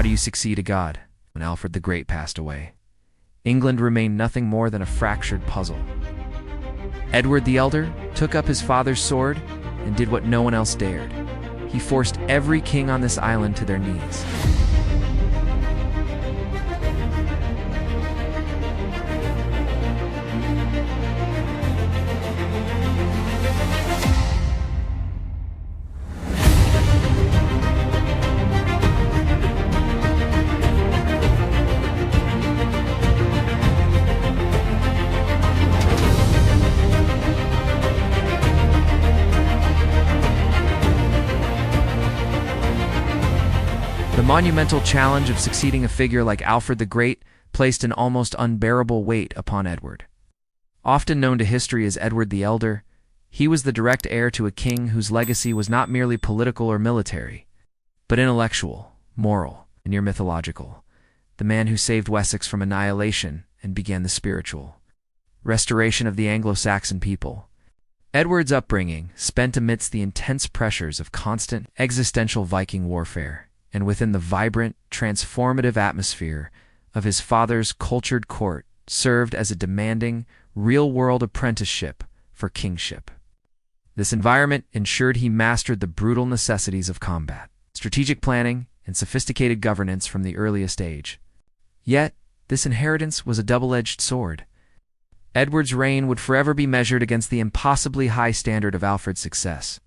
do you succeed a god? When Alfred the Great passed away, England remained nothing more than a fractured puzzle. Edward the Elder took up his father's sword and did what no one else dared. He forced every king on this island to their knees. The monumental challenge of succeeding a figure like Alfred the Great placed an almost unbearable weight upon Edward. Often known to history as Edward the Elder, he was the direct heir to a king whose legacy was not merely political or military, but intellectual, moral, and near mythological. The man who saved Wessex from annihilation and began the spiritual restoration of the Anglo-Saxon people. Edward's upbringing, spent amidst the intense pressures of constant existential Viking warfare, and within the vibrant, transformative atmosphere of his father's cultured court, served as a demanding, real-world apprenticeship for kingship. This environment ensured he mastered the brutal necessities of combat, strategic planning, and sophisticated governance from the earliest age. Yet, this inheritance was a double-edged sword. Edward's reign would forever be measured against the impossibly high standard of Alfred's success,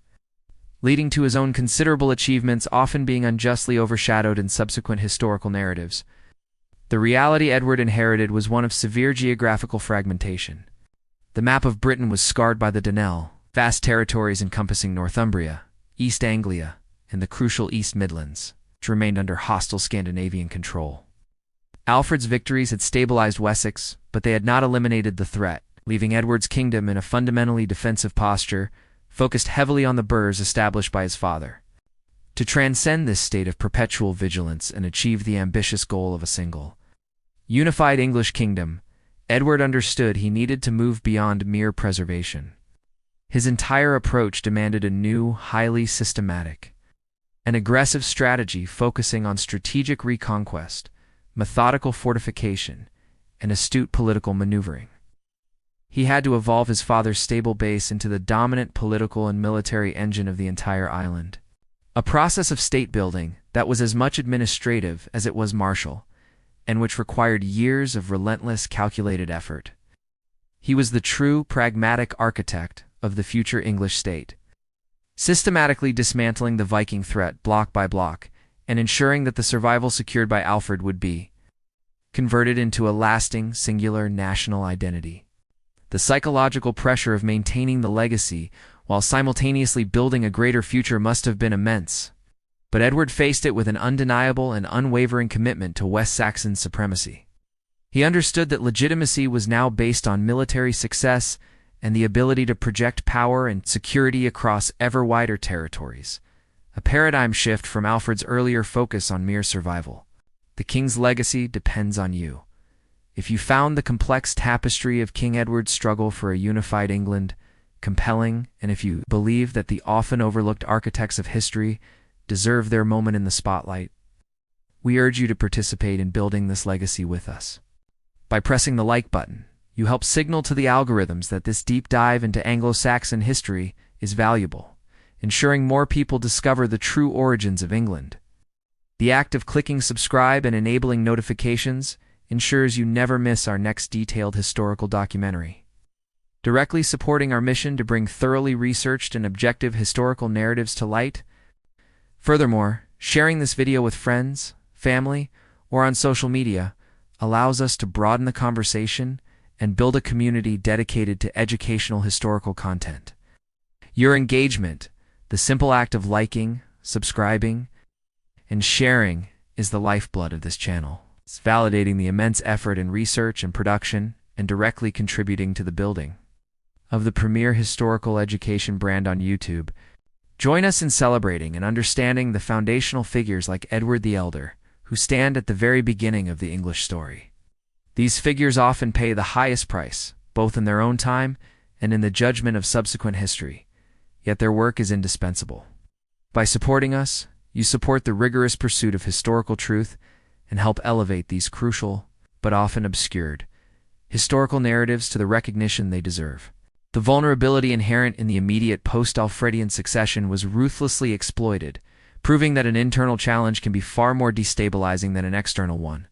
leading to his own considerable achievements often being unjustly overshadowed in subsequent historical narratives. The reality Edward inherited was one of severe geographical fragmentation. The map of Britain was scarred by the Danelaw, vast territories encompassing Northumbria, East Anglia, and the crucial East Midlands, which remained under hostile Scandinavian control. Alfred's victories had stabilized Wessex, but they had not eliminated the threat, leaving Edward's kingdom in a fundamentally defensive posture, focused heavily on the burghs established by his father. To transcend this state of perpetual vigilance and achieve the ambitious goal of a single, unified English kingdom, Edward understood he needed to move beyond mere preservation. His entire approach demanded a new, highly systematic, and aggressive strategy focusing on strategic reconquest, methodical fortification, and astute political maneuvering. He had to evolve his father's stable base into the dominant political and military engine of the entire island. A process of state-building that was as much administrative as it was martial, and which required years of relentless, calculated effort. He was the true, pragmatic architect of the future English state, systematically dismantling the Viking threat block by block, and ensuring that the survival secured by Alfred would be converted into a lasting, singular national identity. The psychological pressure of maintaining the legacy while simultaneously building a greater future must have been immense, but Edward faced it with an undeniable and unwavering commitment to West Saxon supremacy. He understood that legitimacy was now based on military success and the ability to project power and security across ever wider territories, a paradigm shift from Alfred's earlier focus on mere survival. The king's legacy depends on you. If you found the complex tapestry of King Edward's struggle for a unified England compelling, and if you believe that the often overlooked architects of history deserve their moment in the spotlight, we urge you to participate in building this legacy with us. By pressing the like button, you help signal to the algorithms that this deep dive into Anglo-Saxon history is valuable, ensuring more people discover the true origins of England. The act of clicking subscribe and enabling notifications ensures you never miss our next detailed historical documentary, directly supporting our mission to bring thoroughly researched and objective historical narratives to light. Furthermore, sharing this video with friends, family, or on social media allows us to broaden the conversation and build a community dedicated to educational historical content. Your engagement, the simple act of liking, subscribing, and sharing, is the lifeblood of this channel. It's validating the immense effort in research and production and directly contributing to the building of the premier historical education brand on YouTube. Join us in celebrating and understanding the foundational figures like Edward the Elder, who stand at the very beginning of the English story. These figures often pay the highest price, both in their own time and in the judgment of subsequent history, yet their work is indispensable. By supporting us, You support the rigorous pursuit of historical truth and help elevate these crucial, but often obscured, historical narratives to the recognition they deserve. The vulnerability inherent in the immediate post-Alfredian succession was ruthlessly exploited, proving that an internal challenge can be far more destabilizing than an external one.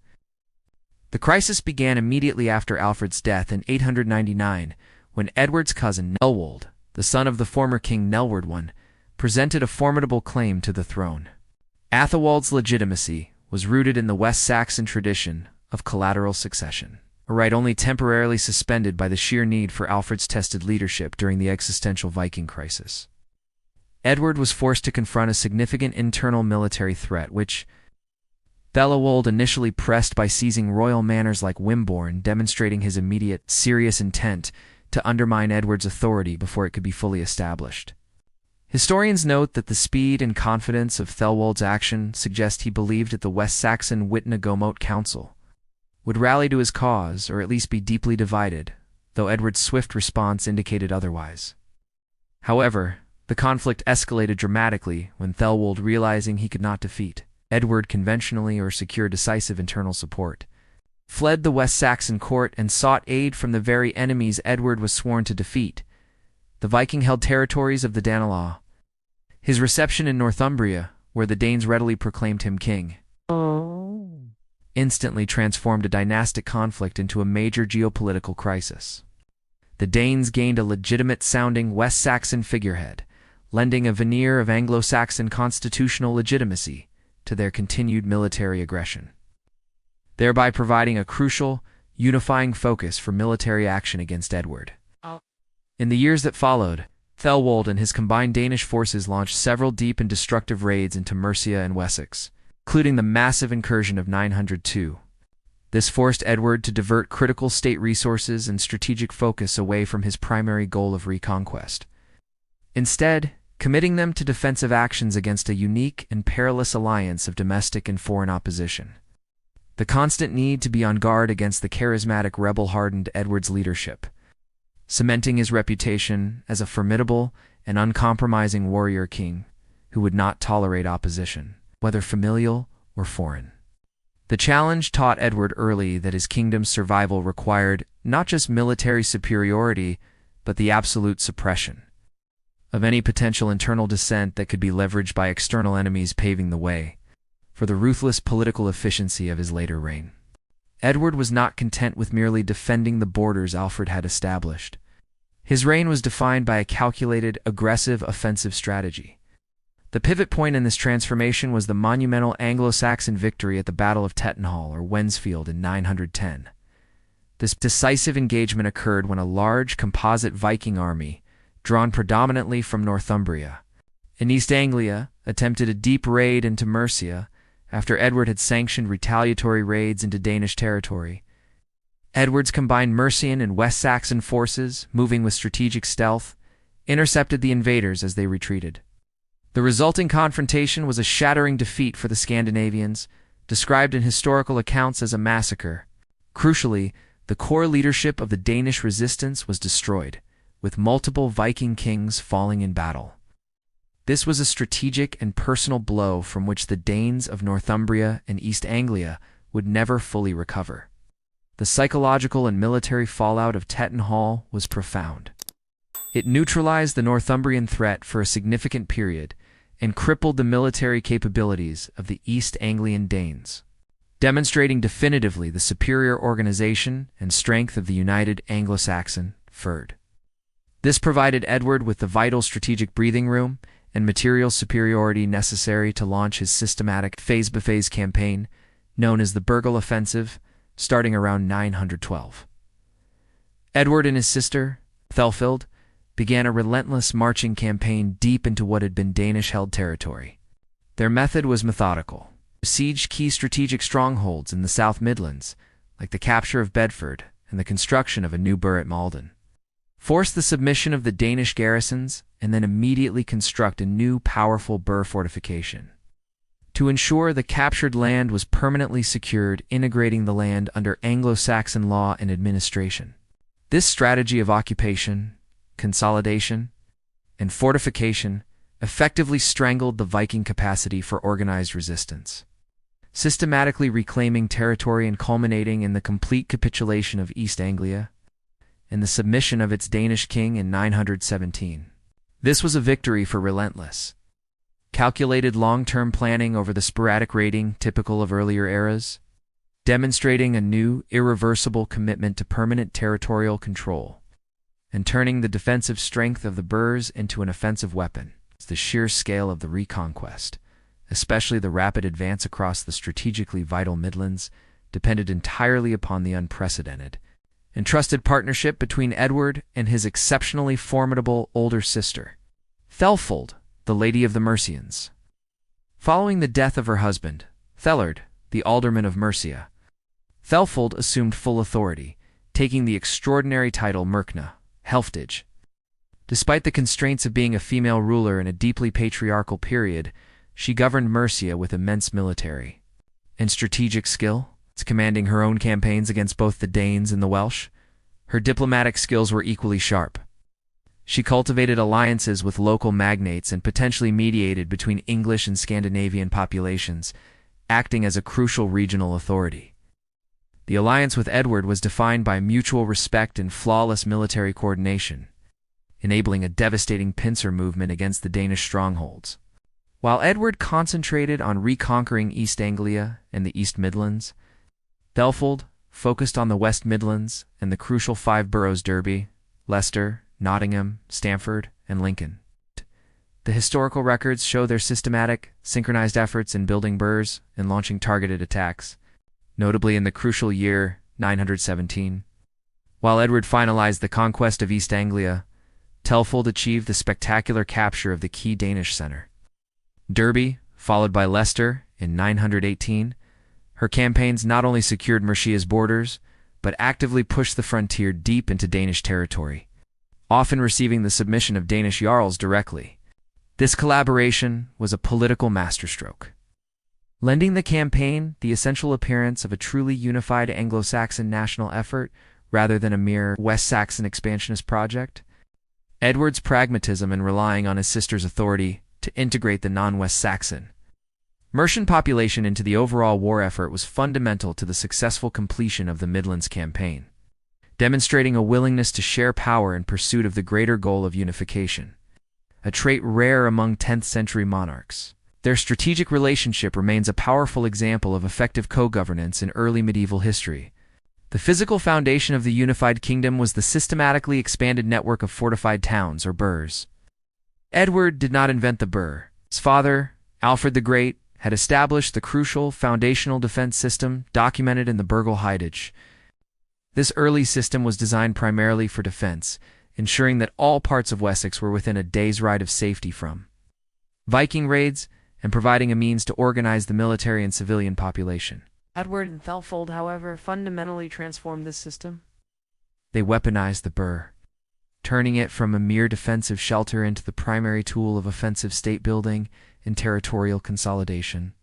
The crisis began immediately after Alfred's death in 899, when Edward's cousin Nelwold, the son of the former king Nelward I, presented a formidable claim to the throne. Athelwold's legitimacy was rooted in the West Saxon tradition of collateral succession, a right only temporarily suspended by the sheer need for Alfred's tested leadership during the existential Viking crisis. Edward was forced to confront a significant internal military threat, which Theowold initially pressed by seizing royal manors like Wimborne, demonstrating his immediate, serious intent to undermine Edward's authority before it could be fully established. Historians note that the speed and confidence of Theowold's action suggest he believed that the West Saxon Witnagomote Council would rally to his cause, or at least be deeply divided, though Edward's swift response indicated otherwise. However, the conflict escalated dramatically when Theowold, realizing he could not defeat Edward conventionally or secure decisive internal support, fled the West Saxon court and sought aid from the very enemies Edward was sworn to defeat, the Viking-held territories of the Danelaw. His reception in Northumbria, where the Danes readily proclaimed him king, instantly transformed a dynastic conflict into a major geopolitical crisis. The Danes gained a legitimate-sounding West Saxon figurehead, lending a veneer of Anglo-Saxon constitutional legitimacy to their continued military aggression, thereby providing a crucial, unifying focus for military action against Edward. In the years that followed, Theowold and his combined Danish forces launched several deep and destructive raids into Mercia and Wessex, including the massive incursion of 902. This forced Edward to divert critical state resources and strategic focus away from his primary goal of reconquest, instead committing them to defensive actions against a unique and perilous alliance of domestic and foreign opposition. The constant need to be on guard against the charismatic rebel-hardened Edward's leadership, cementing his reputation as a formidable and uncompromising warrior king who would not tolerate opposition, whether familial or foreign. The challenge taught Edward early that his kingdom's survival required not just military superiority, but the absolute suppression of any potential internal dissent that could be leveraged by external enemies, paving the way for the ruthless political efficiency of his later reign. Edward was not content with merely defending the borders Alfred had established. His reign was defined by a calculated, aggressive, offensive strategy. The pivot point in this transformation was the monumental Anglo-Saxon victory at the Battle of Tettenhall or Wensfield in 910. This decisive engagement occurred when a large composite Viking army, drawn predominantly from Northumbria and East Anglia, attempted a deep raid into Mercia after Edward had sanctioned retaliatory raids into Danish territory. Edward's combined Mercian and West Saxon forces, moving with strategic stealth, intercepted the invaders as they retreated. The resulting confrontation was a shattering defeat for the Scandinavians, described in historical accounts as a massacre. Crucially, the core leadership of the Danish resistance was destroyed, with multiple Viking kings falling in battle. This was a strategic and personal blow from which the Danes of Northumbria and East Anglia would never fully recover. The psychological and military fallout of Tettenhall was profound. It neutralized the Northumbrian threat for a significant period and crippled the military capabilities of the East Anglian Danes, demonstrating definitively the superior organization and strength of the united Anglo-Saxon Fyrd. This provided Edward with the vital strategic breathing room and material superiority necessary to launch his systematic phase-by-phase campaign, known as the Burgel Offensive, starting around 912. Edward and his sister, Thelfild, began a relentless marching campaign deep into what had been Danish-held territory. Their method was methodical. Besieged key strategic strongholds in the South Midlands, like the capture of Bedford and the construction of a new burh at Malden. Force the submission of the Danish garrisons, and then immediately construct a new powerful burh fortification. To ensure the captured land was permanently secured, integrating the land under Anglo-Saxon law and administration. This strategy of occupation, consolidation, and fortification effectively strangled the Viking capacity for organized resistance, systematically reclaiming territory and culminating in the complete capitulation of East Anglia and the submission of its Danish king in 917. This was a victory for Relentless, calculated long-term planning over the sporadic raiding typical of earlier eras, demonstrating a new, irreversible commitment to permanent territorial control, and turning the defensive strength of the Boers into an offensive weapon. The sheer scale of the reconquest, especially the rapid advance across the strategically vital Midlands, depended entirely upon the unprecedented and trusted partnership between Edward and his exceptionally formidable older sister, Thelfold, the Lady of the Mercians. Following the death of her husband, Thellard, the Alderman of Mercia, Thelfold assumed full authority, taking the extraordinary title Merkna, Helftage. Despite the constraints of being a female ruler in a deeply patriarchal period, she governed Mercia with immense military and strategic skill, commanding her own campaigns against both the Danes and the Welsh. Her diplomatic skills were equally sharp. She cultivated alliances with local magnates and potentially mediated between English and Scandinavian populations, acting as a crucial regional authority. The alliance with Edward was defined by mutual respect and flawless military coordination, enabling a devastating pincer movement against the Danish strongholds. While Edward concentrated on reconquering East Anglia and the East Midlands, Thelfold focused on the West Midlands and the crucial 5 boroughs Derby, Leicester, Nottingham, Stamford, and Lincoln. The historical records show their systematic, synchronized efforts in building burhs and launching targeted attacks, notably in the crucial year 917. While Edward finalized the conquest of East Anglia, Thelfold achieved the spectacular capture of the key Danish center, Derby, followed by Leicester in 918. Her campaigns not only secured Mercia's borders, but actively pushed the frontier deep into Danish territory, often receiving the submission of Danish jarls directly. This collaboration was a political masterstroke, lending the campaign the essential appearance of a truly unified Anglo-Saxon national effort rather than a mere West Saxon expansionist project. Edward's pragmatism in relying on his sister's authority to integrate the non-West Saxon Mercian population into the overall war effort was fundamental to the successful completion of the Midlands campaign, demonstrating a willingness to share power in pursuit of the greater goal of unification, a trait rare among 10th-century monarchs. Their strategic relationship remains a powerful example of effective co-governance in early medieval history. The physical foundation of the unified kingdom was the systematically expanded network of fortified towns or burhs. Edward did not invent the burh. His father, Alfred the Great, had established the crucial foundational defense system documented in the Burgle Heidage. This early system was designed primarily for defense, ensuring that all parts of Wessex were within a day's ride of safety from Viking raids and providing a means to organize the military and civilian population. Edward and Thelfold, however, fundamentally transformed this system. They weaponized the burh, turning it from a mere defensive shelter into the primary tool of offensive state-building and territorial consolidation.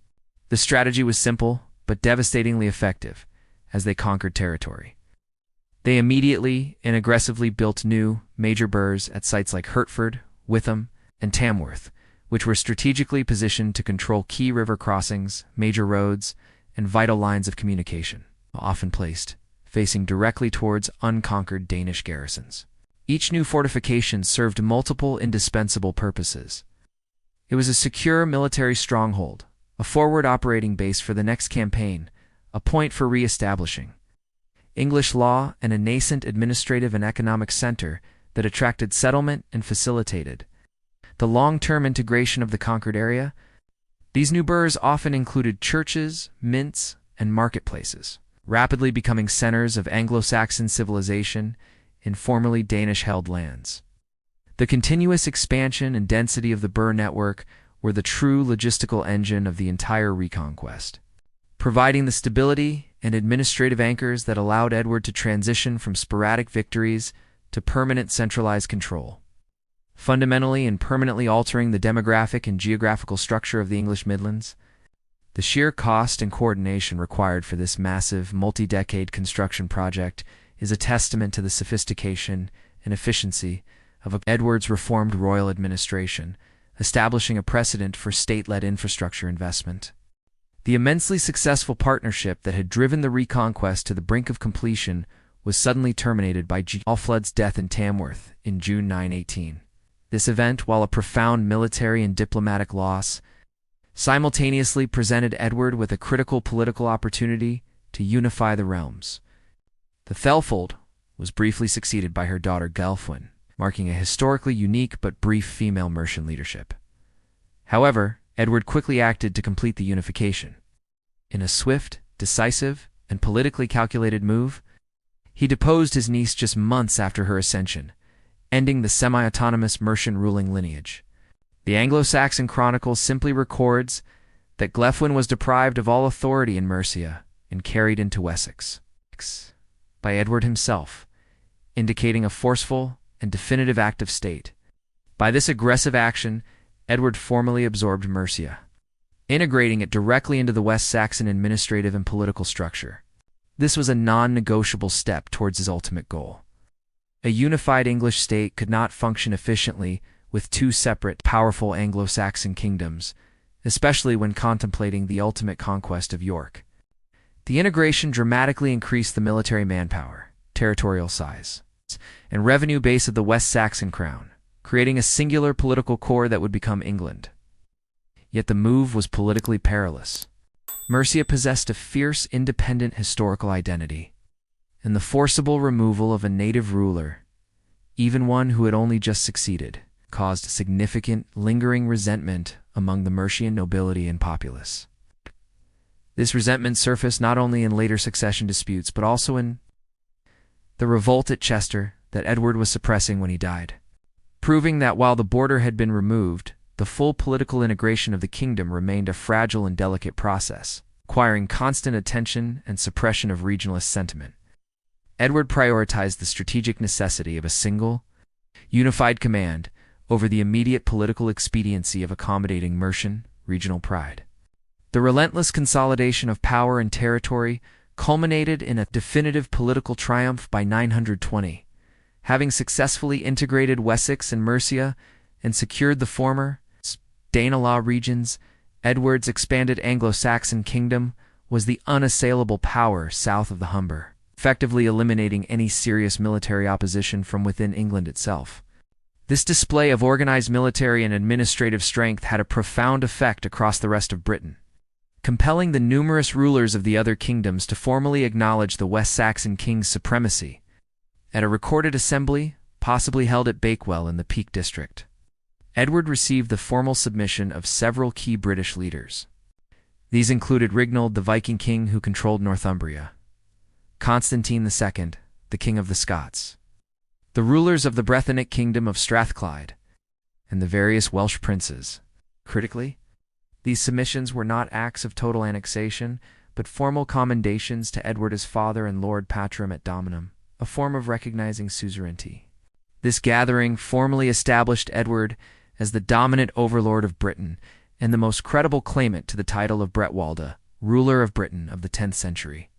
The strategy was simple, but devastatingly effective, as they conquered territory. They immediately and aggressively built new, major burhs at sites like Hertford, Witham, and Tamworth, which were strategically positioned to control key river crossings, major roads, and vital lines of communication, often placed facing directly towards unconquered Danish garrisons. Each new fortification served multiple indispensable purposes. It was a secure military stronghold, a forward operating base for the next campaign, a point for re-establishing English law, and a nascent administrative and economic center that attracted settlement and facilitated the long-term integration of the conquered area. These new burhs often included churches, mints, and marketplaces, rapidly becoming centers of Anglo-Saxon civilization in formerly Danish-held lands. The continuous expansion and density of the burh network were the true logistical engine of the entire reconquest, providing the stability and administrative anchors that allowed Edward to transition from sporadic victories to permanent centralized control, fundamentally and permanently altering the demographic and geographical structure of the English Midlands. The sheer cost and coordination required for this massive, multi-decade construction project is a testament to the sophistication and efficiency of Edward's reformed royal administration, establishing a precedent for state-led infrastructure investment. The immensely successful partnership that had driven the reconquest to the brink of completion was suddenly terminated by Alfred's death in Tamworth in June 918. This event, while a profound military and diplomatic loss, simultaneously presented Edward with a critical political opportunity to unify the realms. The Thelfold was briefly succeeded by her daughter Gelfwin, marking a historically unique but brief female Mercian leadership. However, Edward quickly acted to complete the unification. In a swift, decisive, and politically calculated move, he deposed his niece just months after her ascension, ending the semi-autonomous Mercian ruling lineage. The Anglo-Saxon Chronicle simply records that Glefwyn was deprived of all authority in Mercia and carried into Wessex by Edward himself, indicating a forceful and definitive act of state. By this aggressive action, Edward formally absorbed Mercia, integrating it directly into the West Saxon administrative and political structure. This was a non-negotiable step towards his ultimate goal. A unified English state could not function efficiently with two separate, powerful Anglo-Saxon kingdoms, especially when contemplating the ultimate conquest of York. The integration dramatically increased the military manpower, territorial size, and revenue base of the West Saxon crown, creating a singular political core that would become England. Yet the move was politically perilous. Mercia possessed a fierce, independent historical identity, and the forcible removal of a native ruler, even one who had only just succeeded, caused significant, lingering resentment among the Mercian nobility and populace. This resentment surfaced not only in later succession disputes, but also in the revolt at Chester that Edward was suppressing when he died, proving that while the border had been removed, the full political integration of the kingdom remained a fragile and delicate process, requiring constant attention and suppression of regionalist sentiment. Edward prioritized the strategic necessity of a single, unified command over the immediate political expediency of accommodating Mercian regional pride. The relentless consolidation of power and territory culminated in a definitive political triumph by 920. Having successfully integrated Wessex and Mercia and secured the former Danelaw regions, Edward's expanded Anglo-Saxon kingdom was the unassailable power south of the Humber, effectively eliminating any serious military opposition from within England itself. This display of organized military and administrative strength had a profound effect across the rest of Britain, compelling the numerous rulers of the other kingdoms to formally acknowledge the West Saxon king's supremacy at a recorded assembly, possibly held at Bakewell in the Peak District. Edward received the formal submission of several key British leaders. These included Rignold, the Viking king who controlled Northumbria, Constantine II, the king of the Scots, the rulers of the Brythonic kingdom of Strathclyde, and the various Welsh princes. Critically, these submissions were not acts of total annexation, but formal commendations to Edward as father and Lord Patrum et Dominum, a form of recognizing suzerainty. This gathering formally established Edward as the dominant overlord of Britain and the most credible claimant to the title of Bretwalda, ruler of Britain of the 10th century.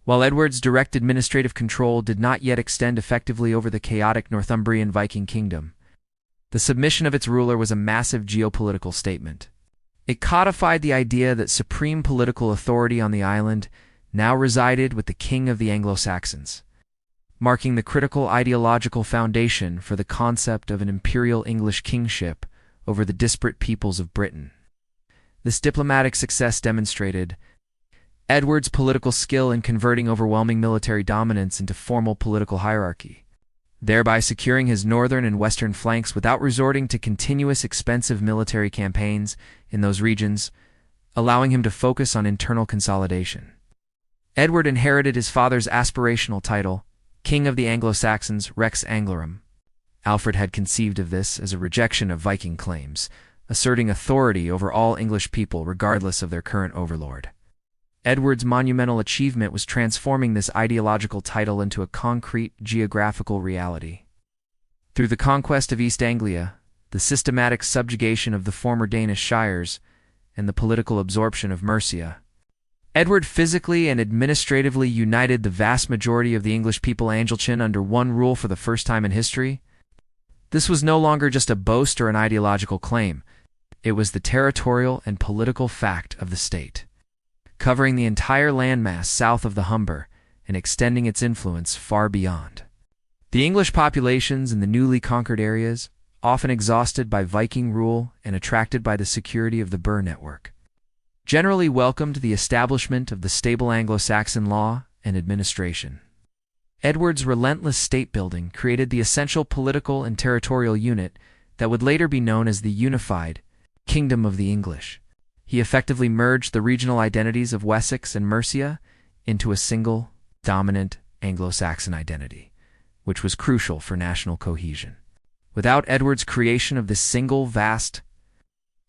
While Edward's direct administrative control did not yet extend effectively over the chaotic Northumbrian Viking kingdom, the submission of its ruler was a massive geopolitical statement. It codified the idea that supreme political authority on the island now resided with the king of the Anglo-Saxons, marking the critical ideological foundation for the concept of an imperial English kingship over the disparate peoples of Britain. This diplomatic success demonstrated Edward's political skill in converting overwhelming military dominance into formal political hierarchy, thereby securing his northern and western flanks without resorting to continuous expensive military campaigns in those regions, allowing him to focus on internal consolidation. Edward inherited his father's aspirational title, King of the Anglo-Saxons Rex Anglorum. Alfred had conceived of this as a rejection of Viking claims, asserting authority over all English people regardless of their current overlord. Edward's monumental achievement was transforming this ideological title into a concrete geographical reality. Through the conquest of East Anglia, the systematic subjugation of the former Danish shires, and the political absorption of Mercia, Edward physically and administratively united the vast majority of the English people Angelchin under one rule for the first time in history. This was no longer just a boast or an ideological claim. It was the territorial and political fact of the state, covering the entire landmass south of the Humber and extending its influence far beyond. The English populations in the newly conquered areas, often exhausted by Viking rule and attracted by the security of the Burr network, generally welcomed the establishment of the stable Anglo-Saxon law and administration. Edward's relentless state-building created the essential political and territorial unit that would later be known as the Unified Kingdom of the English. He effectively merged the regional identities of Wessex and Mercia into a single, dominant Anglo-Saxon identity, which was crucial for national cohesion. Without Edward's creation of this single, vast,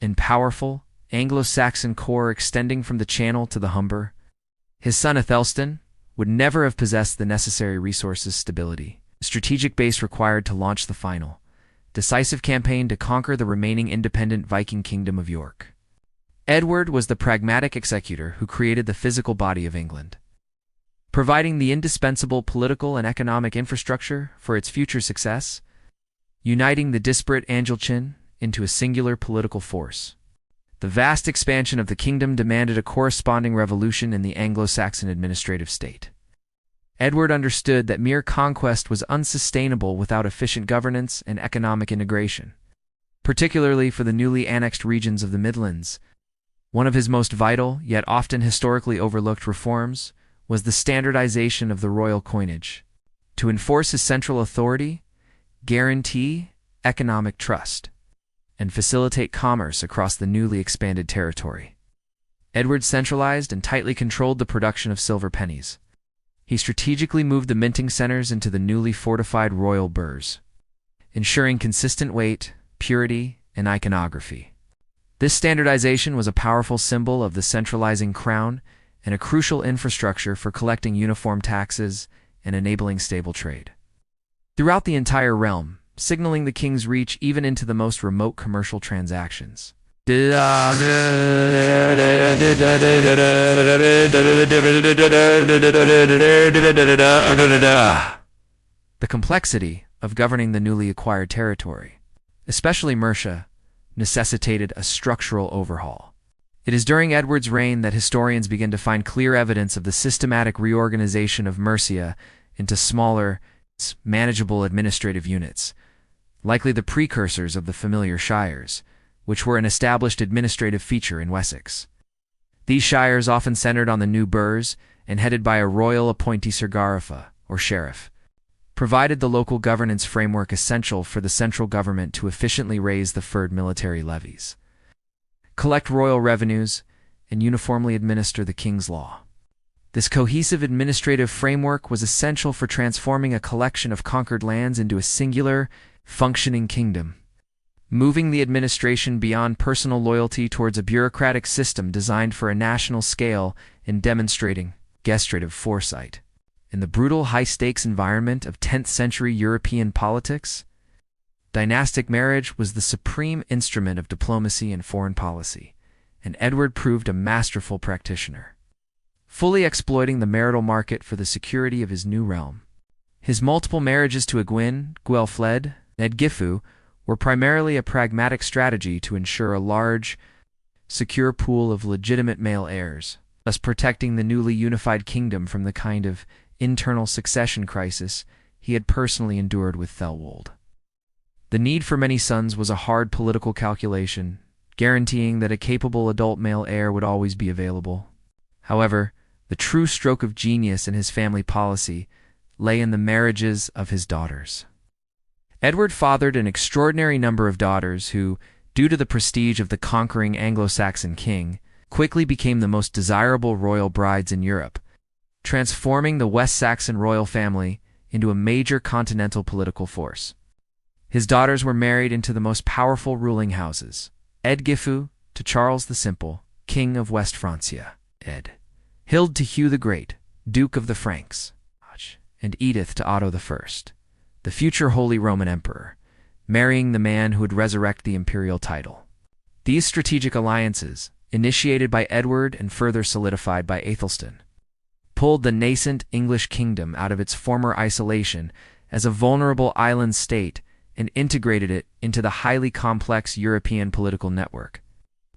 and powerful Anglo-Saxon core extending from the Channel to the Humber, his son Aethelstan would never have possessed the necessary resources, stability, strategic base required to launch the final, decisive campaign to conquer the remaining independent Viking kingdom of York. Edward was the pragmatic executor who created the physical body of England, providing the indispensable political and economic infrastructure for its future success, uniting the disparate Angelchin into a singular political force. The vast expansion of the kingdom demanded a corresponding revolution in the Anglo-Saxon administrative state. Edward understood that mere conquest was unsustainable without efficient governance and economic integration, particularly for the newly annexed regions of the Midlands. One of his most vital, yet often historically overlooked reforms was the standardization of the royal coinage, to enforce his central authority, guarantee economic trust, and facilitate commerce across the newly expanded territory. Edward centralized and tightly controlled the production of silver pennies. He strategically moved the minting centers into the newly fortified royal burrs, ensuring consistent weight, purity, and iconography. This standardization was a powerful symbol of the centralizing crown and a crucial infrastructure for collecting uniform taxes and enabling stable trade throughout the entire realm, signaling the king's reach even into the most remote commercial transactions. The complexity of governing the newly acquired territory, especially Mercia, necessitated a structural overhaul. It is during Edward's reign that historians begin to find clear evidence of the systematic reorganization of Mercia into smaller, manageable administrative units, likely the precursors of the familiar shires, which were an established administrative feature in Wessex. These shires often centered on the new burghs and headed by a royal appointee Sirgarafa, or sheriff, provided the local governance framework essential for the central government to efficiently raise the deferred military levies, collect royal revenues, and uniformly administer the king's law. This cohesive administrative framework was essential for transforming a collection of conquered lands into a singular, functioning kingdom, moving the administration beyond personal loyalty towards a bureaucratic system designed for a national scale and demonstrating gesture foresight. In the brutal high-stakes environment of 10th-century European politics, dynastic marriage was the supreme instrument of diplomacy and foreign policy, and Edward proved a masterful practitioner, fully exploiting the marital market for the security of his new realm. His multiple marriages to Egwin, Gwalfled, and Edgifu were primarily a pragmatic strategy to ensure a large, secure pool of legitimate male heirs, thus protecting the newly unified kingdom from the kind of internal succession crisis he had personally endured with Thelwold. The need for many sons was a hard political calculation, guaranteeing that a capable adult male heir would always be available. However, the true stroke of genius in his family policy lay in the marriages of his daughters. Edward fathered an extraordinary number of daughters who, due to the prestige of the conquering Anglo-Saxon king, quickly became the most desirable royal brides in Europe, transforming the West Saxon royal family into a major continental political force. His daughters were married into the most powerful ruling houses: Edgifu to Charles the Simple, King of West Francia, Hild to Hugh the Great, Duke of the Franks, and Edith to Otto I, the future Holy Roman Emperor, marrying the man who would resurrect the imperial title. These strategic alliances, initiated by Edward and further solidified by Aethelstan, pulled the nascent English kingdom out of its former isolation as a vulnerable island state and integrated it into the highly complex European political network.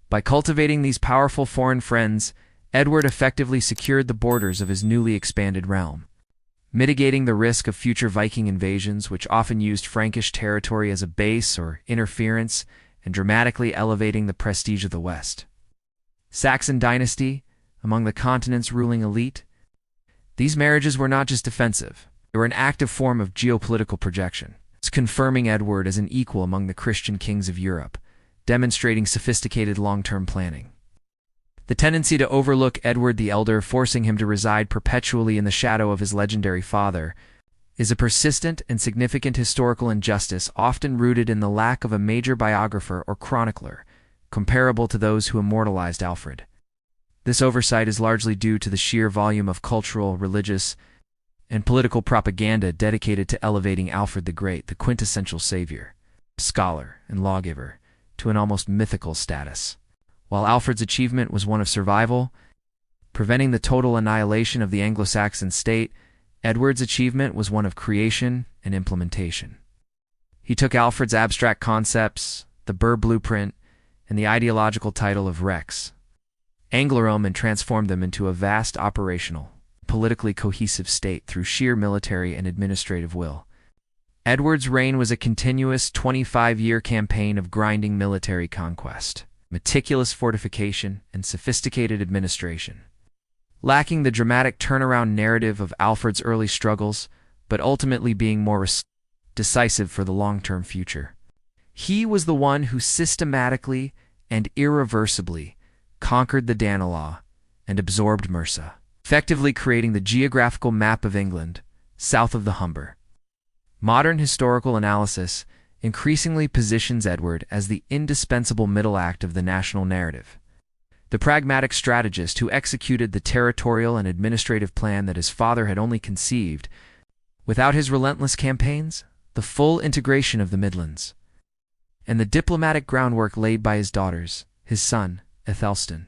By cultivating these powerful foreign friends, Edward effectively secured the borders of his newly expanded realm, mitigating the risk of future Viking invasions, which often used Frankish territory as a base or interference, and dramatically elevating the prestige of the West. Saxon dynasty, among the continent's ruling elite. These marriages were not just defensive, they were an active form of geopolitical projection, confirming Edward as an equal among the Christian kings of Europe, demonstrating sophisticated long-term planning. The tendency to overlook Edward the Elder, forcing him to reside perpetually in the shadow of his legendary father, is a persistent and significant historical injustice often rooted in the lack of a major biographer or chronicler, comparable to those who immortalized Alfred. This oversight is largely due to the sheer volume of cultural, religious, and political propaganda dedicated to elevating Alfred the Great, the quintessential savior, scholar, and lawgiver, to an almost mythical status. While Alfred's achievement was one of survival, preventing the total annihilation of the Anglo-Saxon state, Edward's achievement was one of creation and implementation. He took Alfred's abstract concepts, the Burr Blueprint, and the ideological title of Rex Anglorum, and transformed them into a vast operational, politically cohesive state through sheer military and administrative will. Edward's reign was a continuous 25-year campaign of grinding military conquest, meticulous fortification, and sophisticated administration. Lacking the dramatic turnaround narrative of Alfred's early struggles, but ultimately being more decisive for the long-term future. He was the one who systematically and irreversibly conquered the Danelaw and absorbed Mercia, effectively creating the geographical map of England, south of the Humber. Modern historical analysis increasingly positions Edward as the indispensable middle act of the national narrative, the pragmatic strategist who executed the territorial and administrative plan that his father had only conceived. Without his relentless campaigns, the full integration of the Midlands, and the diplomatic groundwork laid by his daughters, his son, Aethelstan,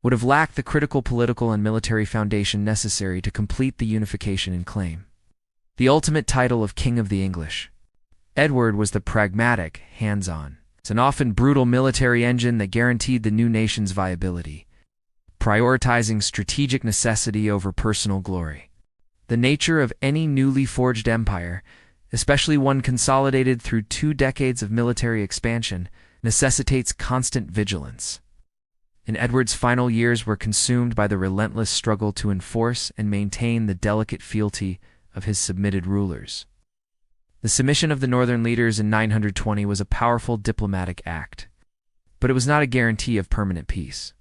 would have lacked the critical political and military foundation necessary to complete the unification and claim the ultimate title of King of the English. Edward was the pragmatic, hands-on, and often brutal military engine that guaranteed the new nation's viability, prioritizing strategic necessity over personal glory. The nature of any newly forged empire, especially one consolidated through 2 decades of military expansion, necessitates constant vigilance. And Edward's final years were consumed by the relentless struggle to enforce and maintain the delicate fealty of his submitted rulers. The submission of the northern leaders in 920 was a powerful diplomatic act, but it was not a guarantee of permanent peace.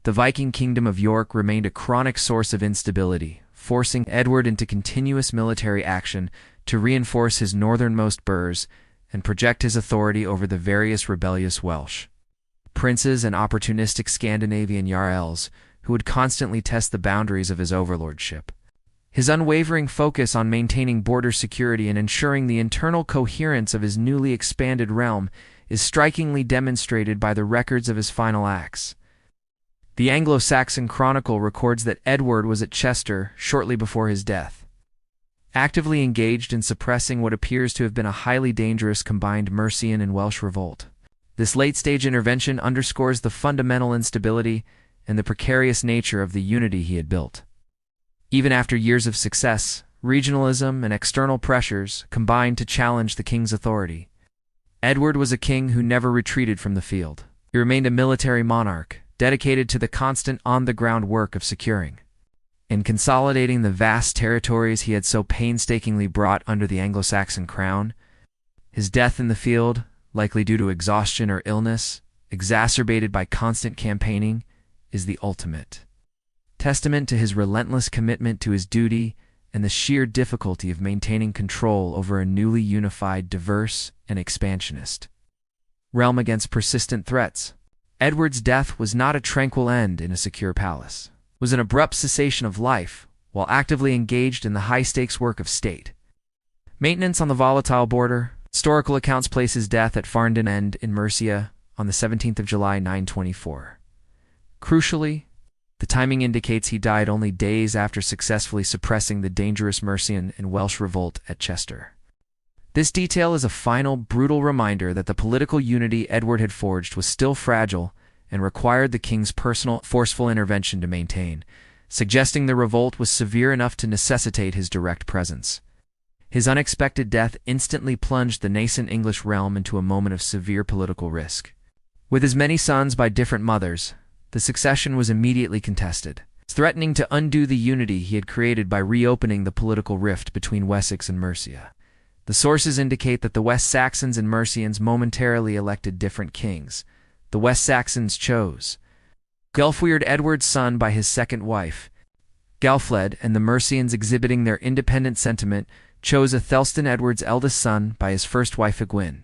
The Viking kingdom of York remained a chronic source of instability, forcing Edward into continuous military action to reinforce his northernmost burghs and project his authority over the various rebellious Welsh princes and opportunistic Scandinavian jarls who would constantly test the boundaries of his overlordship. His unwavering focus on maintaining border security and ensuring the internal coherence of his newly expanded realm is strikingly demonstrated by the records of his final acts. The Anglo-Saxon Chronicle records that Edward was at Chester shortly before his death, actively engaged in suppressing what appears to have been a highly dangerous combined Mercian and Welsh revolt. This late-stage intervention underscores the fundamental instability and the precarious nature of the unity he had built. Even after years of success, regionalism and external pressures combined to challenge the king's authority. Edward was a king who never retreated from the field. He remained a military monarch, dedicated to the constant on-the-ground work of securing and consolidating the vast territories he had so painstakingly brought under the Anglo-Saxon crown. His death in the field, likely due to exhaustion or illness, exacerbated by constant campaigning, is the ultimate testament to his relentless commitment to his duty and the sheer difficulty of maintaining control over a newly unified, diverse, and expansionist realm against persistent threats. Edward's death was not a tranquil end in a secure palace. It was an abrupt cessation of life while actively engaged in the high-stakes work of state maintenance on the volatile border. Historical accounts place his death at Farndon End in Mercia on the 17th of July 924. Crucially, the timing indicates he died only days after successfully suppressing the dangerous Mercian and Welsh revolt at Chester. This detail is a final, brutal reminder that the political unity Edward had forged was still fragile and required the king's personal, forceful intervention to maintain, suggesting the revolt was severe enough to necessitate his direct presence. His unexpected death instantly plunged the nascent English realm into a moment of severe political risk. With his many sons by different mothers, the succession was immediately contested, threatening to undo the unity he had created by reopening the political rift between Wessex and Mercia. The sources indicate that the West Saxons and Mercians momentarily elected different kings. The West Saxons chose Gelfweard, Edward's son by his second wife, Galfled, and the Mercians, exhibiting their independent sentiment, chose Athelstan, Edward's eldest son, by his first wife Egwene.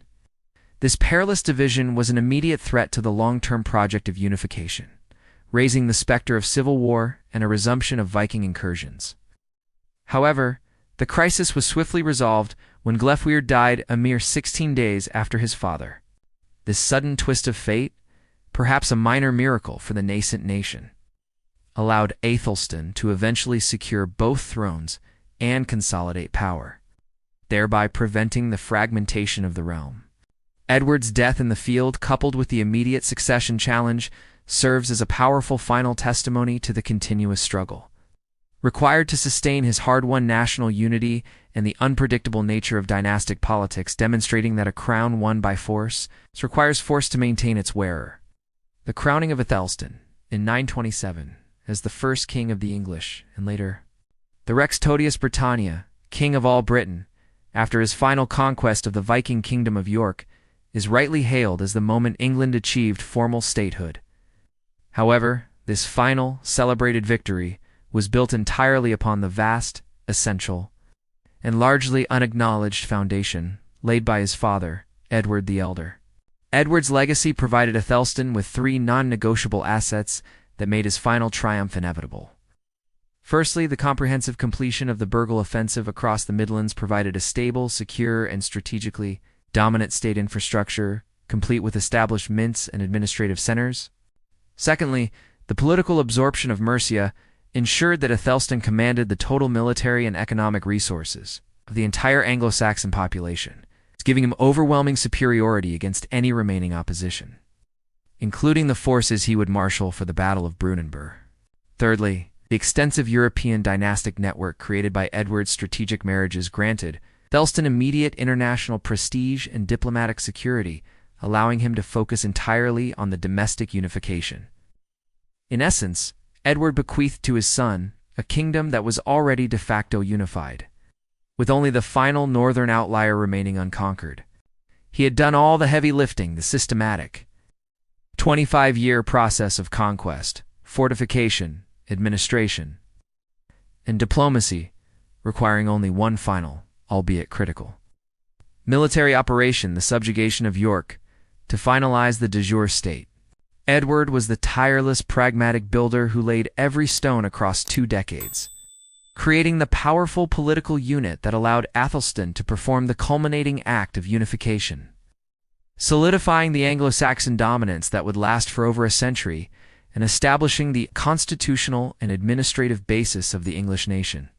This perilous division was an immediate threat to the long-term project of unification, raising the specter of civil war and a resumption of Viking incursions. However, the crisis was swiftly resolved when Gelfweard died a mere 16 days after his father. This sudden twist of fate, perhaps a minor miracle for the nascent nation, allowed Aethelstan to eventually secure both thrones and consolidate power, thereby preventing the fragmentation of the realm. Edward's death in the field, coupled with the immediate succession challenge, serves as a powerful final testimony to the continuous struggle required to sustain his hard-won national unity and the unpredictable nature of dynastic politics, demonstrating that a crown won by force requires force to maintain its wearer. The crowning of Athelstan in 927 as the first king of the English, and later the Rex Totius Britannia, king of all Britain, after his final conquest of the Viking kingdom of York, is rightly hailed as the moment England achieved formal statehood. However, this final, celebrated victory was built entirely upon the vast, essential, and largely unacknowledged foundation laid by his father, Edward the Elder. Edward's legacy provided Athelstan with three non-negotiable assets that made his final triumph inevitable. Firstly, the comprehensive completion of the Burgle offensive across the Midlands provided a stable, secure, and strategically dominant state infrastructure, complete with established mints and administrative centers. Secondly, the political absorption of Mercia ensured that Athelstan commanded the total military and economic resources of the entire Anglo-Saxon population, giving him overwhelming superiority against any remaining opposition, including the forces he would marshal for the Battle of Brunanburh. Thirdly, the extensive European dynastic network created by Edward's strategic marriages granted Athelstan immediate international prestige and diplomatic security, allowing him to focus entirely on the domestic unification. In essence, Edward bequeathed to his son a kingdom that was already de facto unified, with only the final northern outlier remaining unconquered. He had done all the heavy lifting, the systematic 25-year process of conquest, fortification, administration, and diplomacy, requiring only one final, albeit critical, military operation, the subjugation of York, to finalize the de jure state. Edward was the tireless, pragmatic builder who laid every stone across 2 decades, creating the powerful political unit that allowed Athelstan to perform the culminating act of unification, solidifying the Anglo-Saxon dominance that would last for over a century and establishing the constitutional and administrative basis of the English nation.